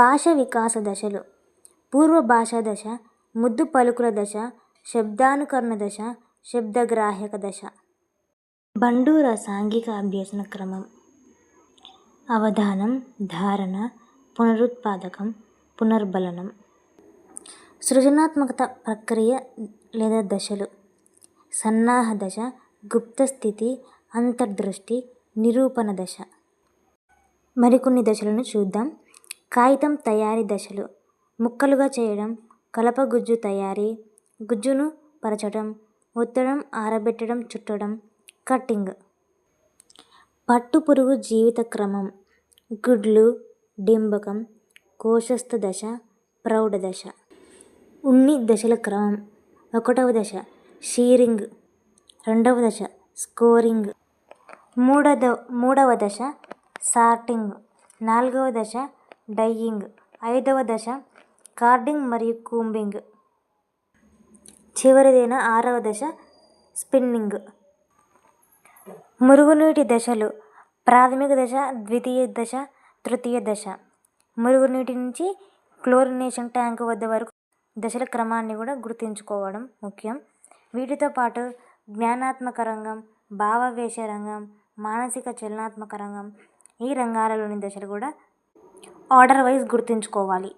భాష వికాస దశలు: పూర్వ భాషా దశ, ముద్దు పలుకుల దశ, శబ్దానుకరణ దశ, శబ్దగ్రాహక దశ. బండూర సాంఘిక అభ్యసన క్రమం: అవధానం, ధారణ, పునరుత్పాదకం, పునర్బలనం. సృజనాత్మకత ప్రక్రియ లేదా దశలు: సన్నాహ దశ, గుప్త స్థితి, అంతర్దృష్టి, నిరూపణ దశ. మరికొన్ని దశలను చూద్దాం. కాగితం తయారీ దశలు: ముక్కలుగా చేయడం, కలపగుజ్జు తయారీ, గుజ్జును పరచడం, ఒత్తడం, ఆరబెట్టడం, చుట్టడం, కట్టింగ్. పట్టుపురుగు జీవిత క్రమం: గుడ్లు, డింబకం, కోశస్థ దశ, ప్రౌఢ దశ. ఉన్ని దశల క్రమం: 1వ దశ షీరింగ్, 2వ దశ స్కోరింగ్, 3వ దశ సార్టింగ్, 4వ దశ డైయింగ్, 5వ దశ కార్డింగ్ మరియు కూంబింగ్, చివరిదైన 6వ దశ స్పిన్నింగ్. మురుగునీటి దశలు: ప్రాథమిక దశ, ద్వితీయ దశ, తృతీయ దశ. మురుగునీటి నుంచి క్లోరినేషన్ ట్యాంకు వద్ద వరకు దశల క్రమాన్ని కూడా గుర్తుంచుకోవడం ముఖ్యం. వీటితో పాటు జ్ఞానాత్మక రంగం, భావావేశ రంగం, మానసిక చలనాత్మక రంగం, ఈ రంగాలలోని దశలు కూడా ఆర్డర్ వైజ్ గుర్తుంచుకోవాలి.